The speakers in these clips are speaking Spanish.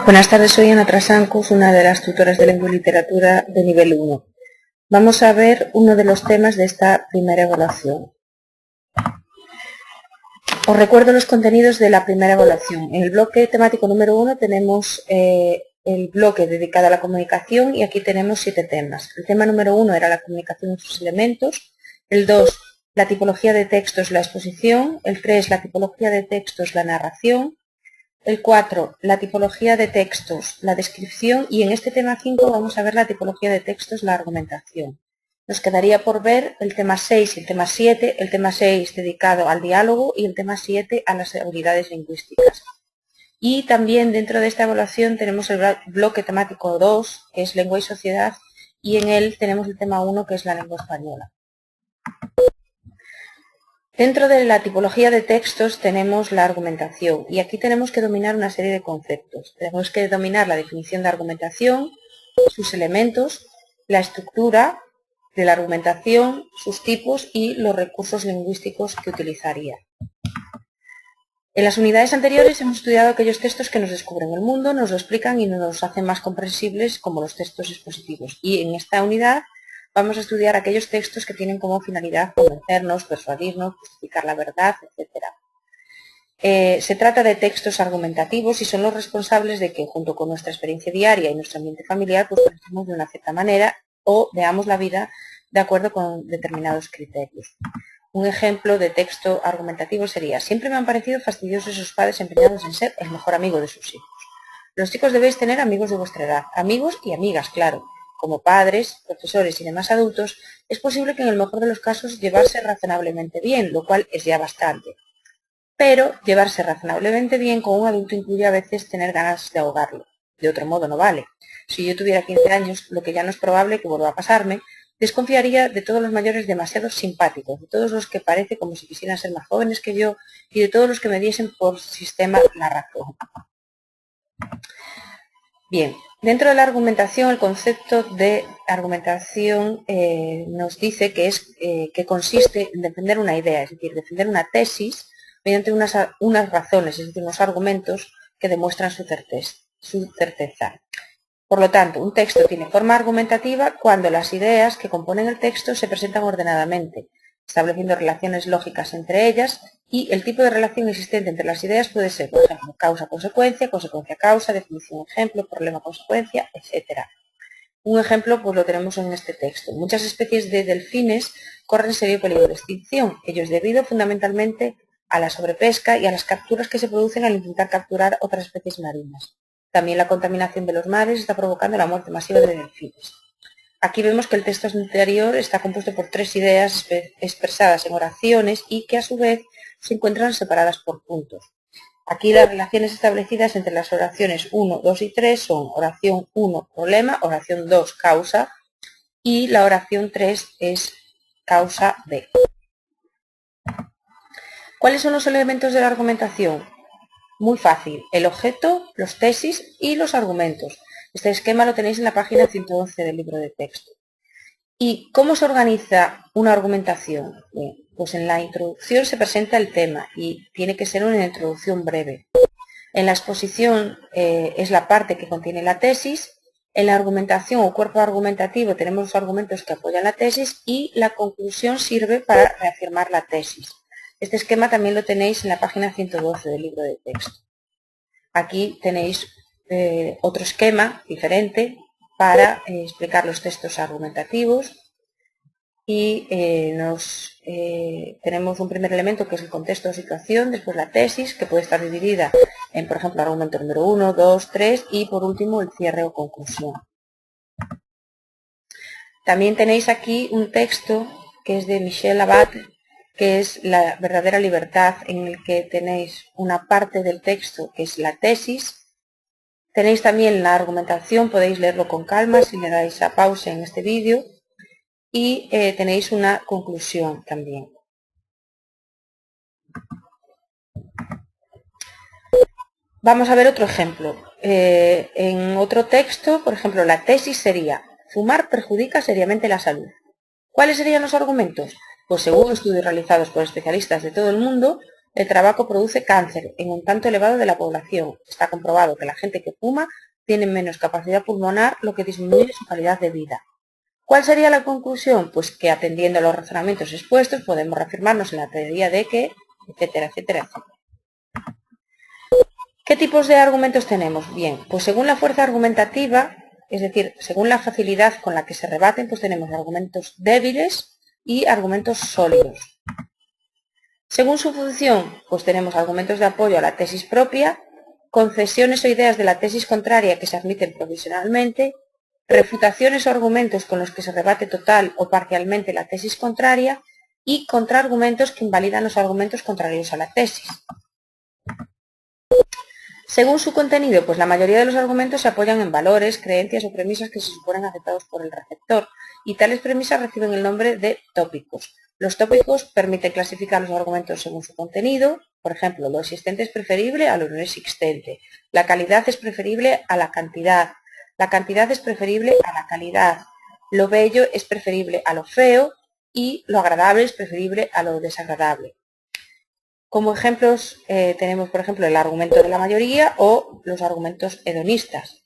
Buenas tardes, soy Ana Trasancos, una de las tutoras de lengua y literatura de nivel 1. Vamos a ver uno de los temas de esta primera evaluación. Os recuerdo los contenidos de la primera evaluación. En el bloque temático número 1 tenemos el bloque dedicado a la comunicación y aquí tenemos 7 temas. El tema número 1 era la comunicación y sus elementos, el 2, la tipología de textos, la exposición, el 3, la tipología de textos, la narración, el 4, la tipología de textos, la descripción y en este tema 5 vamos a ver la tipología de textos, la argumentación. Nos quedaría por ver el tema 6 y el tema 7, el tema 6 dedicado al diálogo y el tema 7 a las habilidades lingüísticas. Y también dentro de esta evaluación tenemos el bloque temático 2, que es lengua y sociedad, y en él tenemos el tema 1, que es la lengua española. Dentro de la tipología de textos tenemos la argumentación y aquí tenemos que dominar una serie de conceptos. Tenemos que dominar la definición de argumentación, sus elementos, la estructura de la argumentación, sus tipos y los recursos lingüísticos que utilizaría. En las unidades anteriores hemos estudiado aquellos textos que nos descubren el mundo, nos lo explican y nos hacen más comprensibles como los textos expositivos. Y en esta unidad vamos a estudiar aquellos textos que tienen como finalidad convencernos, persuadirnos, justificar la verdad, etc. Se trata de textos argumentativos y son los responsables de que, junto con nuestra experiencia diaria y nuestro ambiente familiar, pues pensemos de una cierta manera o veamos la vida de acuerdo con determinados criterios. Un ejemplo de texto argumentativo sería: siempre me han parecido fastidiosos esos padres empeñados en ser el mejor amigo de sus hijos. Los chicos debéis tener amigos de vuestra edad, amigos y amigas, claro. Como padres, profesores y demás adultos, es posible que en el mejor de los casos llevarse razonablemente bien, lo cual es ya bastante. Pero llevarse razonablemente bien con un adulto incluye a veces tener ganas de ahogarlo. De otro modo no vale. Si yo tuviera 15 años, lo que ya no es probable que vuelva a pasarme, desconfiaría de todos los mayores demasiado simpáticos, de todos los que parece como si quisieran ser más jóvenes que yo y de todos los que me diesen por sistema la razón. Bien, dentro de la argumentación, el concepto de argumentación nos dice que consiste en defender una idea, es decir, defender una tesis mediante unas razones, es decir, unos argumentos que demuestran su certeza. Por lo tanto, un texto tiene forma argumentativa cuando las ideas que componen el texto se presentan ordenadamente, estableciendo relaciones lógicas entre ellas, y el tipo de relación existente entre las ideas puede ser, por ejemplo, causa-consecuencia, consecuencia-causa, definición-ejemplo, problema-consecuencia, etc. Un ejemplo pues lo tenemos en este texto. Muchas especies de delfines corren serio peligro de extinción, ello es debido fundamentalmente a la sobrepesca y a las capturas que se producen al intentar capturar otras especies marinas. También la contaminación de los mares está provocando la muerte masiva de delfines. Aquí vemos que el texto anterior está compuesto por 3 ideas expresadas en oraciones y que a su vez se encuentran separadas por puntos. Aquí las relaciones establecidas entre las oraciones 1, 2 y 3 son oración 1, problema, oración 2, causa y la oración 3 es causa B. ¿Cuáles son los elementos de la argumentación? Muy fácil, el objeto, los tesis y los argumentos. Este esquema lo tenéis en la página 111 del libro de texto. ¿Y cómo se organiza una argumentación? Bien, pues en la introducción se presenta el tema y tiene que ser una introducción breve. En la exposición es la parte que contiene la tesis. En la argumentación o cuerpo argumentativo tenemos los argumentos que apoyan la tesis y la conclusión sirve para reafirmar la tesis. Este esquema también lo tenéis en la página 112 del libro de texto. Aquí tenéis otro esquema diferente para explicar los textos argumentativos y tenemos un primer elemento que es el contexto o situación, después la tesis que puede estar dividida en, por ejemplo, argumento número 1, 2, 3 y por último el cierre o conclusión. También tenéis aquí un texto que es de Michel Abad, que es La verdadera libertad, en el que tenéis una parte del texto que es la tesis. Tenéis también la argumentación, podéis leerlo con calma si le dais a pausa en este vídeo. Y tenéis una conclusión también. Vamos a ver otro ejemplo. En otro texto, por ejemplo, la tesis sería: fumar perjudica seriamente la salud. ¿Cuáles serían los argumentos? Pues según estudios realizados por especialistas de todo el mundo, el tabaco produce cáncer en un tanto elevado de la población. Está comprobado que la gente que fuma tiene menos capacidad pulmonar, lo que disminuye su calidad de vida. ¿Cuál sería la conclusión? Pues que atendiendo a los razonamientos expuestos podemos reafirmarnos en la teoría de que, etcétera, etcétera, etcétera. ¿Qué tipos de argumentos tenemos? Bien, pues según la fuerza argumentativa, es decir, según la facilidad con la que se rebaten, pues tenemos argumentos débiles y argumentos sólidos. Según su función, pues tenemos argumentos de apoyo a la tesis propia, concesiones o ideas de la tesis contraria que se admiten provisionalmente, refutaciones o argumentos con los que se rebate total o parcialmente la tesis contraria y contraargumentos que invalidan los argumentos contrarios a la tesis. Según su contenido, pues la mayoría de los argumentos se apoyan en valores, creencias o premisas que se suponen aceptados por el receptor, y tales premisas reciben el nombre de tópicos. Los tópicos permiten clasificar los argumentos según su contenido. Por ejemplo, lo existente es preferible a lo no existente, la calidad es preferible a la cantidad es preferible a la calidad, lo bello es preferible a lo feo y lo agradable es preferible a lo desagradable. Como ejemplos tenemos, por ejemplo, el argumento de la mayoría o los argumentos hedonistas.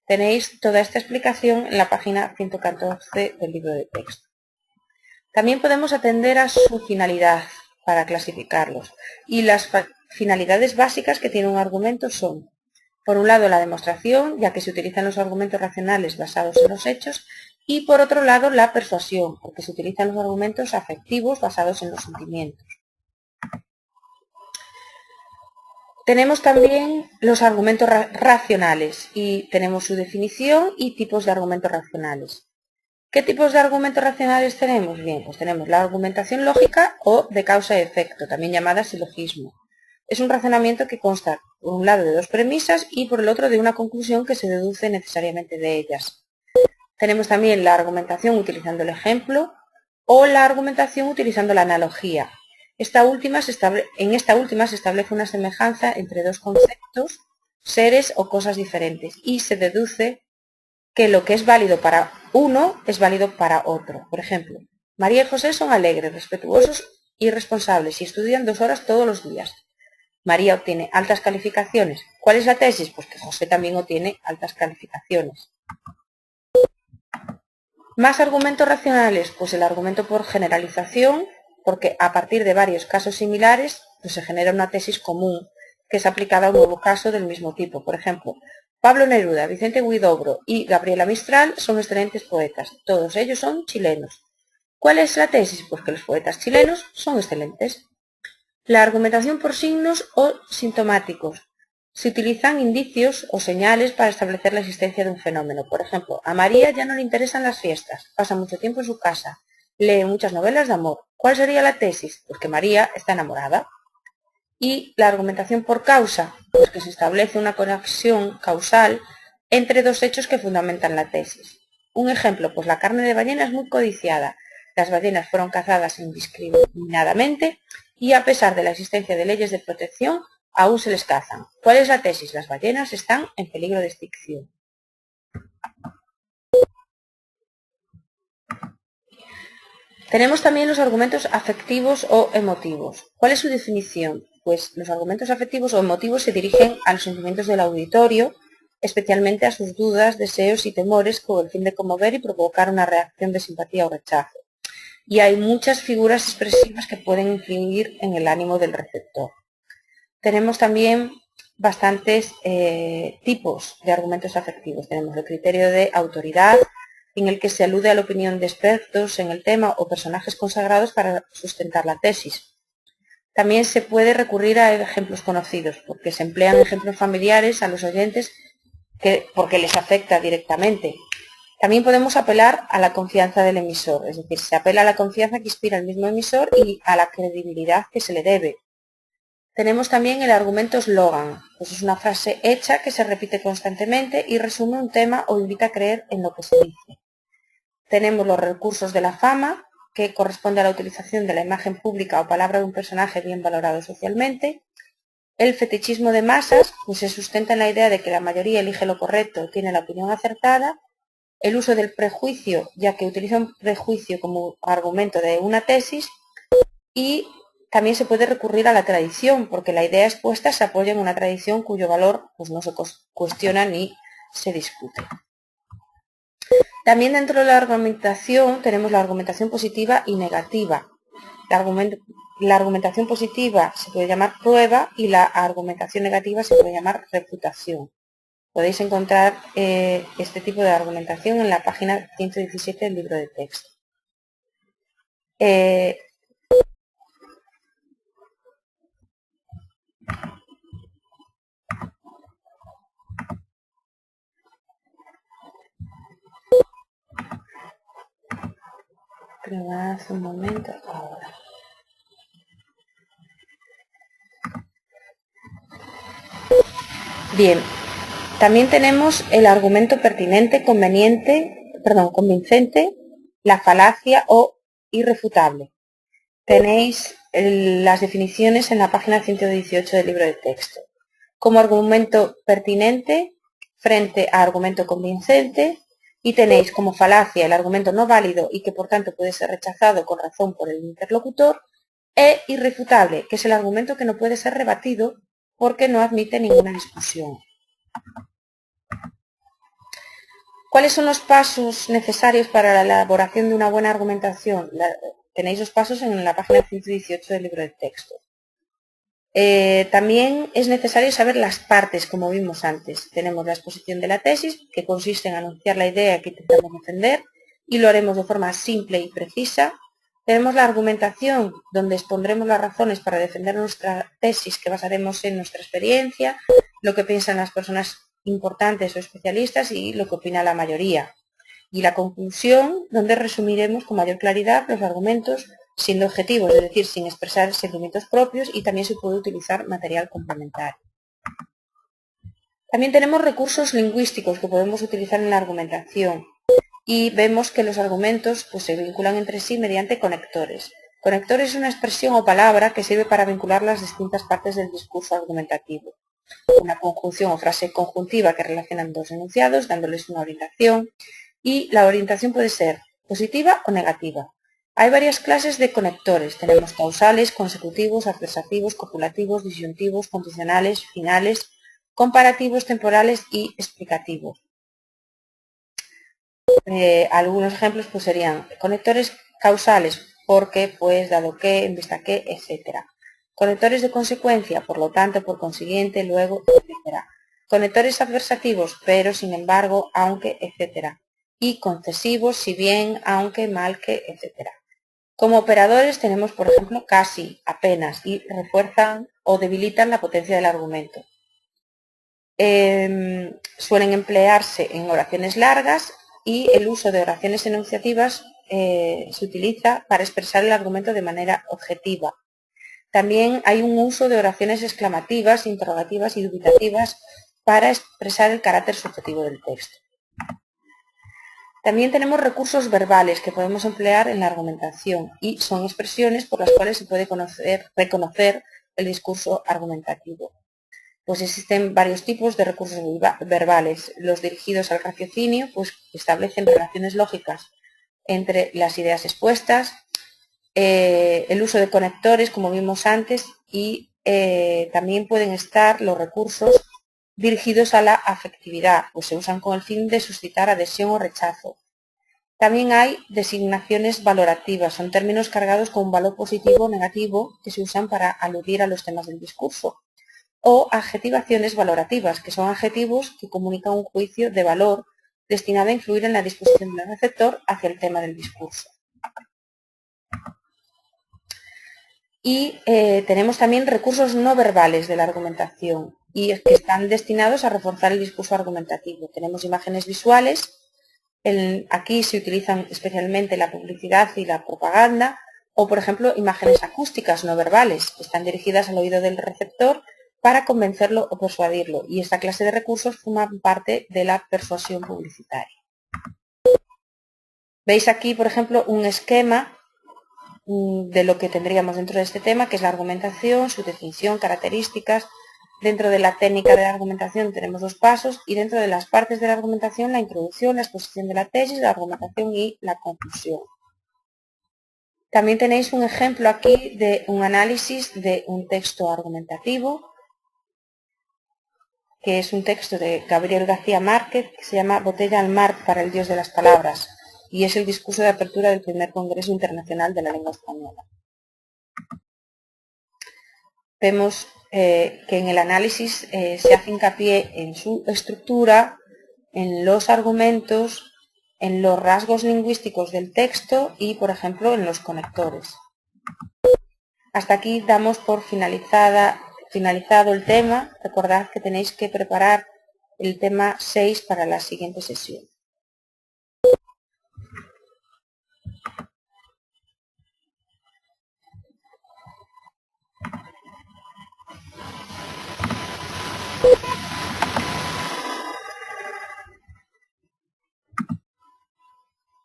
Tenéis toda esta explicación en la página 114 del libro de texto. También podemos atender a su finalidad para clasificarlos. Y las finalidades básicas que tiene un argumento son, por un lado, la demostración, ya que se utilizan los argumentos racionales basados en los hechos, y por otro lado, la persuasión, porque se utilizan los argumentos afectivos basados en los sentimientos. Tenemos también los argumentos racionales y tenemos su definición y tipos de argumentos racionales. ¿Qué tipos de argumentos racionales tenemos? Bien, pues tenemos la argumentación lógica o de causa y efecto, también llamada silogismo. Es un razonamiento que consta, por un lado, de dos premisas y por el otro de una conclusión que se deduce necesariamente de ellas. Tenemos también la argumentación utilizando el ejemplo o la argumentación utilizando la analogía. En esta última se establece una semejanza entre dos conceptos, seres o cosas diferentes y se deduce que lo que es válido para uno es válido para otro. Por ejemplo, María y José son alegres, respetuosos y responsables y estudian 2 horas todos los días. María obtiene altas calificaciones. ¿Cuál es la tesis? Pues que José también obtiene altas calificaciones. Más argumentos racionales, pues el argumento por generalización, porque a partir de varios casos similares pues se genera una tesis común que es aplicada a un nuevo caso del mismo tipo. Por ejemplo, Pablo Neruda, Vicente Huidobro y Gabriela Mistral son excelentes poetas. Todos ellos son chilenos. ¿Cuál es la tesis? Pues que los poetas chilenos son excelentes. La argumentación por signos o sintomáticos. Se utilizan indicios o señales para establecer la existencia de un fenómeno. Por ejemplo, a María ya no le interesan las fiestas, pasa mucho tiempo en su casa, lee muchas novelas de amor. ¿Cuál sería la tesis? Pues que María está enamorada. Y la argumentación por causa, pues que se establece una conexión causal entre dos hechos que fundamentan la tesis. Un ejemplo, pues la carne de ballena es muy codiciada. Las ballenas fueron cazadas indiscriminadamente y a pesar de la existencia de leyes de protección, aún se les cazan. ¿Cuál es la tesis? Las ballenas están en peligro de extinción. Tenemos también los argumentos afectivos o emotivos. ¿Cuál es su definición? Pues los argumentos afectivos o emotivos se dirigen a los sentimientos del auditorio, especialmente a sus dudas, deseos y temores con el fin de conmover y provocar una reacción de simpatía o rechazo. Y hay muchas figuras expresivas que pueden influir en el ánimo del receptor. Tenemos también bastantes tipos de argumentos afectivos. Tenemos el criterio de autoridad, en el que se alude a la opinión de expertos en el tema o personajes consagrados para sustentar la tesis. También se puede recurrir a ejemplos conocidos, porque se emplean ejemplos familiares a los oyentes porque les afecta directamente. También podemos apelar a la confianza del emisor, es decir, se apela a la confianza que inspira el mismo emisor y a la credibilidad que se le debe. Tenemos también el argumento eslogan, pues es una frase hecha que se repite constantemente y resume un tema o invita a creer en lo que se dice. Tenemos los recursos de la fama, que corresponde a la utilización de la imagen pública o palabra de un personaje bien valorado socialmente. El fetichismo de masas, pues se sustenta en la idea de que la mayoría elige lo correcto, tiene la opinión acertada. El uso del prejuicio, ya que utiliza un prejuicio como argumento de una tesis. Y también se puede recurrir a la tradición, porque la idea expuesta se apoya en una tradición cuyo valor pues, no se cuestiona ni se discute. También dentro de la argumentación tenemos la argumentación positiva y negativa. La argumentación positiva se puede llamar prueba y la argumentación negativa se puede llamar refutación. Podéis encontrar este tipo de argumentación en la página 117 del libro de texto. Hace un momento ahora. Bien, también tenemos el argumento pertinente, convincente, la falacia o irrefutable. Tenéis las definiciones en la página 118 del libro de texto. Como argumento pertinente frente a argumento convincente, y tenéis como falacia el argumento no válido y que por tanto puede ser rechazado con razón por el interlocutor, e irrefutable, que es el argumento que no puede ser rebatido porque no admite ninguna discusión. ¿Cuáles son los pasos necesarios para la elaboración de una buena argumentación? Tenéis los pasos en la página 118 del libro de texto. También es necesario saber las partes, como vimos antes. Tenemos la exposición de la tesis, que consiste en anunciar la idea que intentamos defender, y lo haremos de forma simple y precisa. Tenemos la argumentación, donde expondremos las razones para defender nuestra tesis, que basaremos en nuestra experiencia, lo que piensan las personas importantes o especialistas y lo que opina la mayoría. Y la conclusión, donde resumiremos con mayor claridad los argumentos, siendo objetivos, es decir, sin expresar sentimientos propios, y también se puede utilizar material complementario. También tenemos recursos lingüísticos que podemos utilizar en la argumentación y vemos que los argumentos pues, se vinculan entre sí mediante conectores. Conector es una expresión o palabra que sirve para vincular las distintas partes del discurso argumentativo. Una conjunción o frase conjuntiva que relacionan dos enunciados dándoles una orientación, y la orientación puede ser positiva o negativa. Hay varias clases de conectores. Tenemos causales, consecutivos, adversativos, copulativos, disyuntivos, condicionales, finales, comparativos, temporales y explicativos. Algunos ejemplos pues, serían conectores causales, porque, pues, dado que, en vista que, etc. Conectores de consecuencia, por lo tanto, por consiguiente, luego, etc. Conectores adversativos, pero, sin embargo, aunque, etc. Y concesivos, si bien, aunque, mal que, etc. Como operadores tenemos, por ejemplo, casi, apenas, y refuerzan o debilitan la potencia del argumento. Suelen emplearse en oraciones largas, y el uso de oraciones enunciativas se utiliza para expresar el argumento de manera objetiva. También hay un uso de oraciones exclamativas, interrogativas y dubitativas para expresar el carácter subjetivo del texto. También tenemos recursos verbales que podemos emplear en la argumentación, y son expresiones por las cuales se puede reconocer el discurso argumentativo. Pues existen varios tipos de recursos verbales. Los dirigidos al raciocinio pues establecen relaciones lógicas entre las ideas expuestas, el uso de conectores, como vimos antes, y también pueden estar los recursos dirigidos a la afectividad, pues se usan con el fin de suscitar adhesión o rechazo. También hay designaciones valorativas, son términos cargados con un valor positivo o negativo que se usan para aludir a los temas del discurso. O adjetivaciones valorativas, que son adjetivos que comunican un juicio de valor destinado a influir en la disposición del receptor hacia el tema del discurso. Y tenemos también recursos no verbales de la argumentación, y que están destinados a reforzar el discurso argumentativo. Tenemos imágenes visuales, aquí se utilizan especialmente la publicidad y la propaganda, o por ejemplo imágenes acústicas no verbales, que están dirigidas al oído del receptor para convencerlo o persuadirlo, y esta clase de recursos forman parte de la persuasión publicitaria. Veis aquí, por ejemplo, un esquema de lo que tendríamos dentro de este tema, que es la argumentación, su definición, características. Dentro de la técnica de la argumentación tenemos dos pasos, y dentro de las partes de la argumentación, la introducción, la exposición de la tesis, la argumentación y la conclusión. También tenéis un ejemplo aquí de un análisis de un texto argumentativo, que es un texto de Gabriel García Márquez, que se llama Botella al mar para el Dios de las Palabras, y es el discurso de apertura del primer Congreso Internacional de la Lengua Española. Vemos que en el análisis se hace hincapié en su estructura, en los argumentos, en los rasgos lingüísticos del texto y, por ejemplo, en los conectores. Hasta aquí damos por finalizado el tema. Recordad que tenéis que preparar el tema 6 para la siguiente sesión.